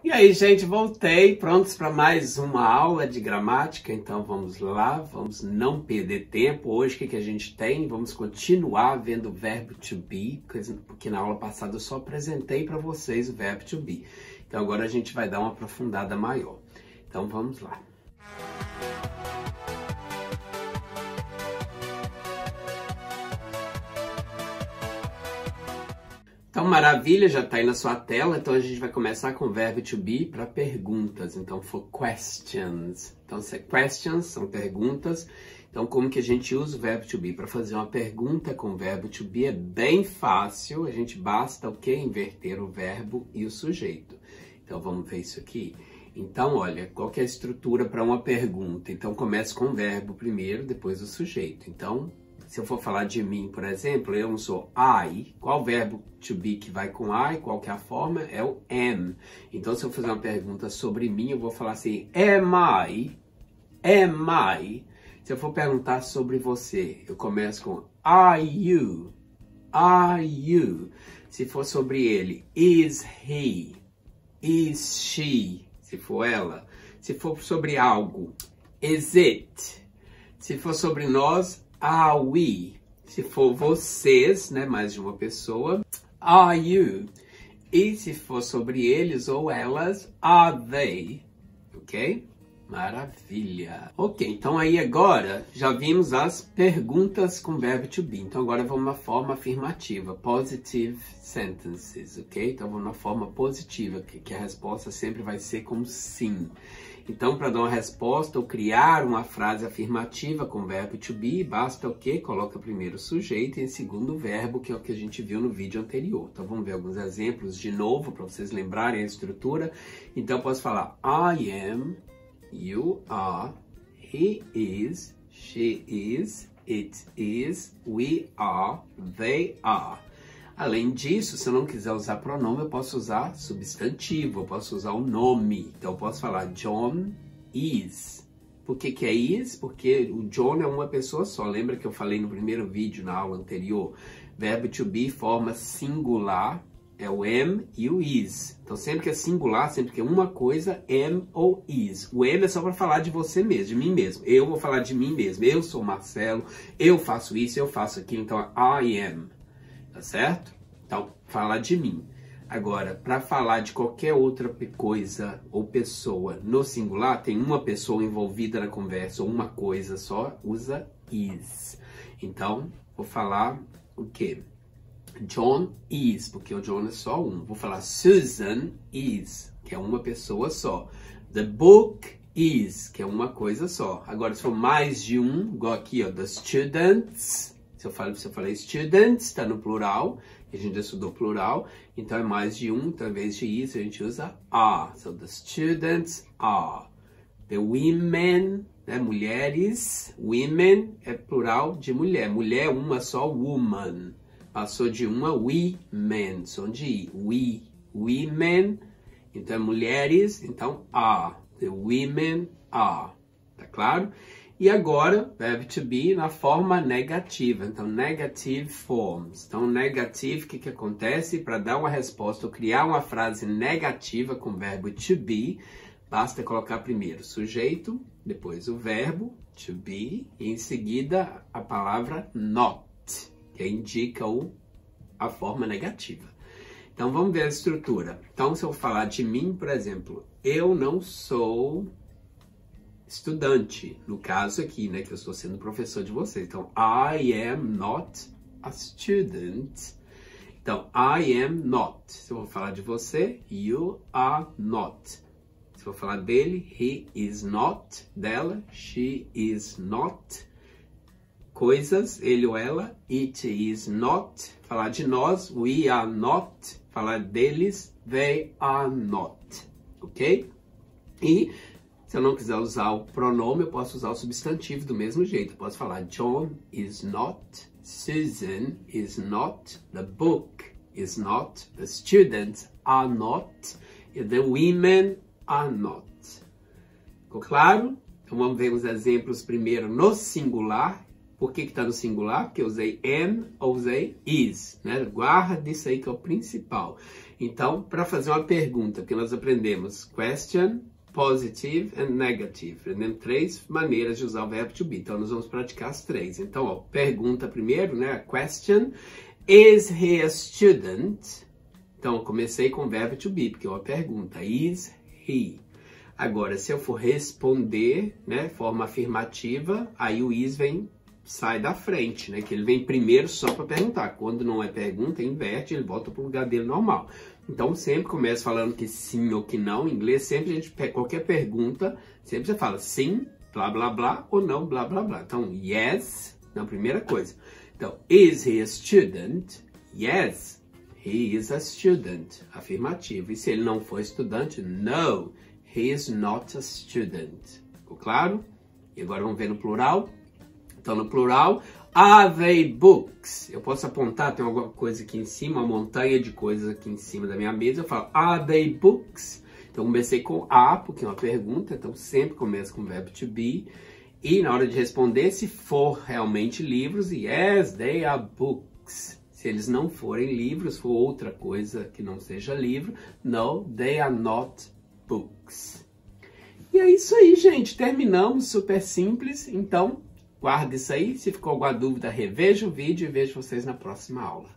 E aí, gente, voltei, prontos para mais uma aula de gramática, então vamos lá, vamos não perder tempo. Hoje o que a gente tem? Vamos continuar vendo o verbo to be, porque na aula passada eu só apresentei para vocês o verbo to be. Então agora a gente vai dar uma aprofundada maior. Então vamos lá. Então, maravilha, já está aí na sua tela. Então, a gente vai começar com o verbo to be para perguntas. Então, for questions. Então, questions são perguntas. Então, como que a gente usa o verbo to be? Para fazer uma pergunta com o verbo to be é bem fácil. A gente basta o quê? Inverter o verbo e o sujeito. Então, vamos ver isso aqui. Então, olha, qual que é a estrutura para uma pergunta? Então, começa com o verbo primeiro, depois o sujeito. Então, se eu for falar de mim, por exemplo, eu não sou I. Qual verbo to be que vai com I? Qual que é a forma? É o am. Então, se eu fazer uma pergunta sobre mim, eu vou falar assim, am I? Am I? Se eu for perguntar sobre você, eu começo com are you? Are you? Se for sobre ele, is he? Is she? Se for ela. Se for sobre algo, is it? Se for sobre nós, are we? Se for vocês, né, mais de uma pessoa, are you? E se for sobre eles ou elas, are they? Ok? Maravilha! Ok, então aí agora já vimos as perguntas com verbo to be. Então agora vamos na forma afirmativa, positive sentences, ok? Então vamos na forma positiva, que a resposta sempre vai ser com sim. Então, para dar uma resposta ou criar uma frase afirmativa com verbo to be, basta o quê? Coloca primeiro o sujeito e em segundo o verbo, que é o que a gente viu no vídeo anterior. Então, vamos ver alguns exemplos de novo, para vocês lembrarem a estrutura. Então, posso falar I am, you are, he is, she is, it is, we are, they are. Além disso, se eu não quiser usar pronome, eu posso usar substantivo, eu posso usar o nome. Então, eu posso falar John is. Por que é is? Porque o John é uma pessoa só. Lembra que eu falei no primeiro vídeo, na aula anterior? Verbo to be, forma singular, é o am e o is. Então, sempre que é singular, sempre que é uma coisa, am ou is. O am é só para falar de você mesmo, de mim mesmo. Eu vou falar de mim mesmo. Eu sou Marcelo, eu faço isso, eu faço aquilo. Então, I am. Tá certo? Então, falar de mim. Agora, para falar de qualquer outra coisa ou pessoa no singular, tem uma pessoa envolvida na conversa ou uma coisa só, usa is. Então, vou falar o quê? John is, porque o John é só um. Vou falar Susan is, que é uma pessoa só. The book is, que é uma coisa só. Agora, se for mais de um, igual aqui, ó, the students. Se eu falei students, está no plural, a gente já estudou plural, então é mais de um, então ao invés de isso a gente usa are. So the students are. The women, né, mulheres, women é plural de mulher, mulher uma só, woman. Passou de uma, women, som de i, women, então é mulheres, então are. The women are, tá claro? E agora, verbo to be na forma negativa. Então, negative forms. Então, negative, o que acontece? Para dar uma resposta ou criar uma frase negativa com verbo to be, basta colocar primeiro o sujeito, depois o verbo to be, e em seguida a palavra not, que indica a forma negativa. Então, vamos ver a estrutura. Então, se eu falar de mim, por exemplo, eu não sou estudante, no caso aqui, né, que eu estou sendo professor de vocês. Então, I am not a student. Então, I am not. Se eu vou falar de você, you are not. Se eu vou falar dele, he is not. Dela, she is not. Coisas, ele ou ela, it is not. Falar de nós, we are not. Falar deles, they are not. Ok? E se eu não quiser usar o pronome, eu posso usar o substantivo do mesmo jeito. Eu posso falar John is not, Susan is not, the book is not, the students are not, e the women are not. Ficou claro? Então vamos ver os exemplos primeiro no singular. Por que está no singular? Porque eu usei am ou usei is, né? Guarda isso aí que é o principal. Então, para fazer uma pergunta, que nós aprendemos question, positive and negative. Aprendemos 3 maneiras de usar o verbo to be. Então, nós vamos praticar as 3. Então, ó, pergunta primeiro, né? A question, is he a student? Então, comecei com o verbo to be, porque é uma pergunta. Is he? Agora, se eu for responder, né, forma afirmativa, aí o is sai da frente, né? Que ele vem primeiro só para perguntar. Quando não é pergunta, inverte, ele volta para o lugar dele normal. Então, sempre começa falando que sim ou que não. Em inglês, sempre a gente pega qualquer pergunta, sempre você fala sim, blá, blá, blá, ou não, blá, blá, blá. Então, yes, na primeira coisa. Então, is he a student? Yes, he is a student. Afirmativo. E se ele não for estudante? No, he is not a student. Ficou claro? E agora vamos ver no plural. Então, no plural, are they books? Eu posso apontar, tem alguma coisa aqui em cima, uma montanha de coisas aqui em cima da minha mesa. Eu falo, are they books? Então, comecei com a, porque é uma pergunta. Então, sempre começo com o verbo to be. E na hora de responder, se for realmente livros, yes, they are books. Se eles não forem livros, for outra coisa que não seja livro, no, they are not books. E é isso aí, gente. Terminamos, super simples. Então, guarda isso aí. Se ficou alguma dúvida, reveja o vídeo e vejo vocês na próxima aula.